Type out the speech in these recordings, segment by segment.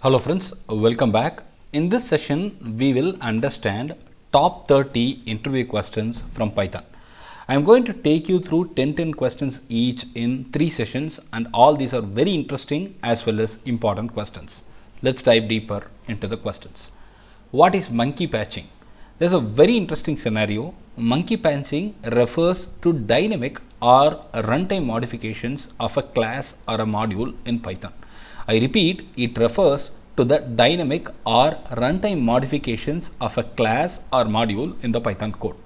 Hello friends, welcome back. In this session, we will understand top 30 interview questions from Python. I am going to take you through 10 questions each in 3 sessions, and all these are very interesting as well as important questions. Let's dive deeper into the questions. What is monkey patching? There's a very interesting scenario. Monkey patching refers to dynamic or runtime modifications of a class or a module in Python. I repeat, it refers to the dynamic or runtime modifications of a class or module in the Python code.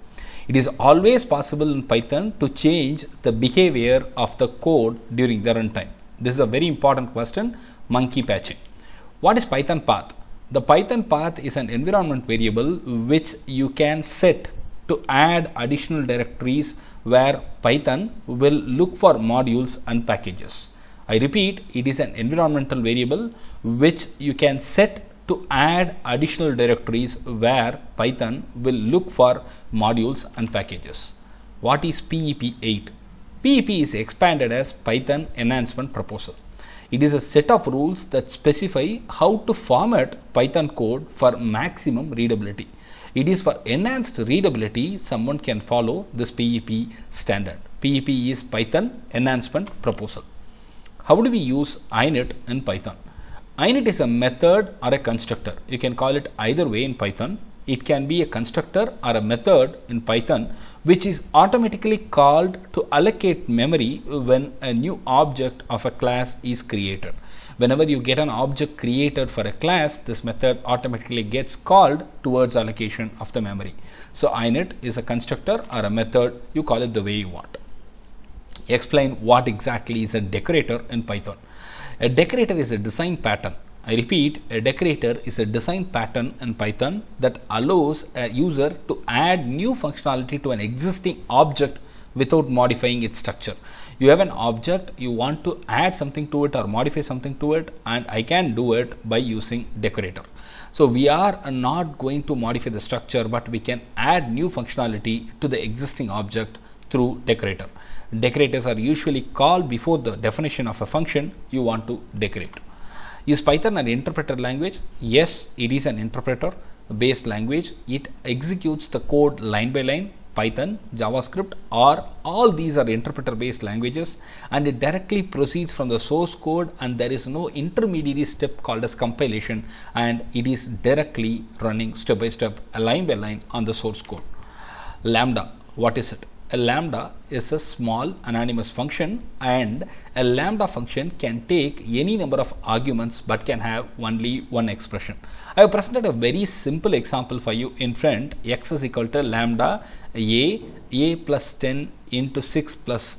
It is always possible in Python to change the behavior of the code during the runtime. This is a very important question, monkey patching. What is Python path? The Python path is an environment variable which you can set to add additional directories where Python will look for modules and packages. I repeat, it is an environmental variable which you can set to add additional directories where Python will look for modules and packages. What is PEP8? PEP is expanded as Python Enhancement Proposal. It is a set of rules that specify how to format Python code for maximum readability. It is for enhanced readability someone can follow this PEP standard. PEP is Python Enhancement Proposal. How do we use init in Python? Init is a method or a constructor. You can call it either way in Python. It can be a constructor or a method in Python which is automatically called to allocate memory when a new object of a class is created. Whenever you get an object created for a class, this method automatically gets called towards allocation of the memory. So init is a constructor or a method. You call it the way you want. Explain what exactly is a decorator in Python. A decorator is a design pattern. I repeat, a decorator is a design pattern in Python that allows a user to add new functionality to an existing object without modifying its structure. You have an object, you want to add something to it or modify something to it, and I can do it by using decorator. So we are not going to modify the structure, but we can add new functionality to the existing object through decorator. Decorators are usually called before the definition of a function you want to decorate. Is Python an interpreter language? Yes, it is an interpreter based language. It executes the code line by line. Python, JavaScript, or all these are interpreter based languages, and it directly proceeds from the source code, and there is no intermediary step called as compilation, and it is directly running step by step, line by line on the source code. Lambda, what is it? A lambda is a small anonymous function, and a lambda function can take any number of arguments but can have only one expression. I have presented a very simple example for you in front. X is equal to lambda a plus 10 into 6 plus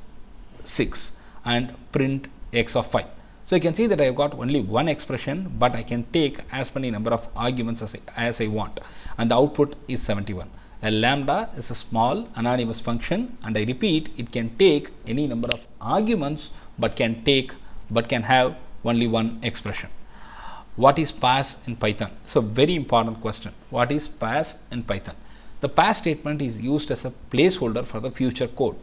6 and print x of 5. So you can see that I have got only one expression, but I can take as many number of arguments as I want, and the output is 71. A lambda is a small anonymous function, and I repeat, it can take any number of arguments but can have only one expression. What is pass in Python? So very important question. What is pass in Python? The pass statement is used as a placeholder for the future code.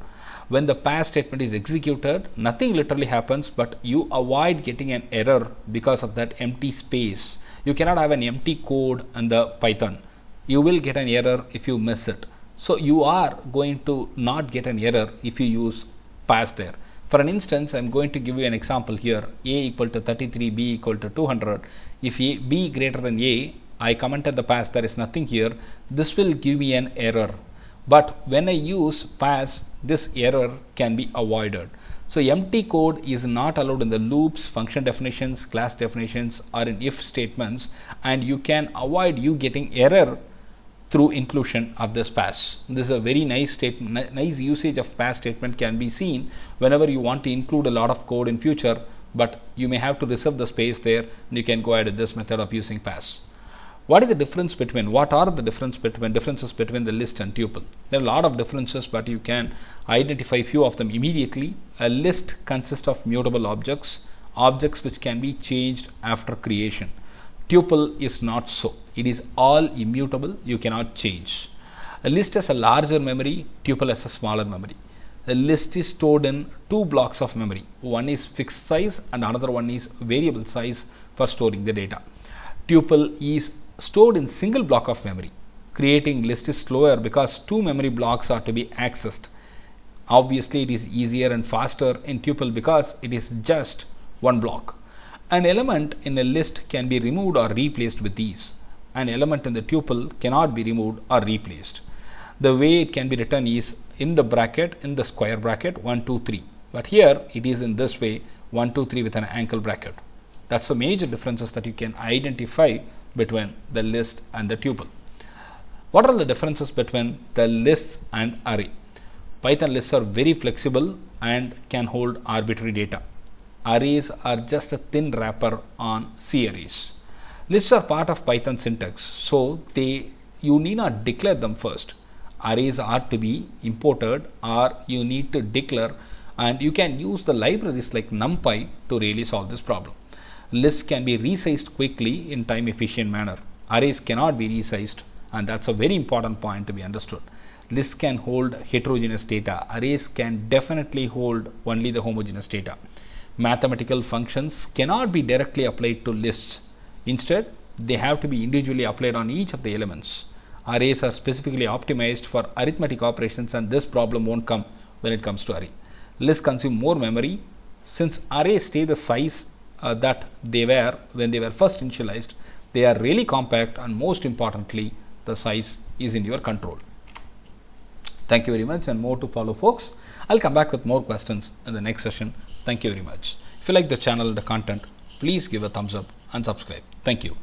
When the pass statement is executed, nothing literally happens, but you avoid getting an error because of that empty space. You cannot have an empty code in the Python. You will get an error if you miss it. So you are going to not get an error if you use pass there. For an instance, I am going to give you an example here. A equal to 33, B equal to 200. If B greater than A, I commented the pass, there is nothing here. This will give me an error. But when I use pass, this error can be avoided. So empty code is not allowed in the loops, function definitions, class definitions, or in if statements, and you can avoid you getting error through inclusion of this pass. This is a very nice statement. Nice usage of pass statement can be seen whenever you want to include a lot of code in future, but you may have to reserve the space there, and you can go ahead with this method of using pass. What are the differences between the list and tuple? There are a lot of differences, but you can identify few of them immediately. A list consists of mutable objects which can be changed after creation. Tuple is not so. It is all immutable. You cannot change. A list has a larger memory. Tuple has a smaller memory. The list is stored in two blocks of memory. One is fixed size and another one is variable size for storing the data. tuple is stored in single block of memory. Creating list is slower because two memory blocks are to be accessed. Obviously, it is easier and faster in tuple because it is just one block. An element in a list can be removed or replaced with ease. An element in the tuple cannot be removed or replaced. The way it can be written is in the bracket, in the square bracket 1, 2, 3. But here it is in this way 1, 2, 3 with an angle bracket. That's the major differences that you can identify between the list and the tuple. What are the differences between the lists and array? Python lists are very flexible and can hold arbitrary data. Arrays are just a thin wrapper on C arrays. Lists are part of Python syntax, so you need not declare them first. Arrays are to be imported or you need to declare, and you can use the libraries like NumPy to really solve this problem. Lists can be resized quickly in time efficient manner. Arrays cannot be resized, and that's a very important point to be understood. Lists can hold heterogeneous data. Arrays can definitely hold only the homogeneous data. Mathematical functions cannot be directly applied to lists. Instead, they have to be individually applied on each of the elements. Arrays are specifically optimized for arithmetic operations, and this problem won't come when it comes to array. Lists consume more memory. Since arrays stay the size that they were when they were first initialized, they are really compact, and most importantly, the size is in your control. Thank you very much, and more to follow, folks. I'll come back with more questions in the next session. Thank you very much. If you like the channel, the content, please give a thumbs up and subscribe. Thank you.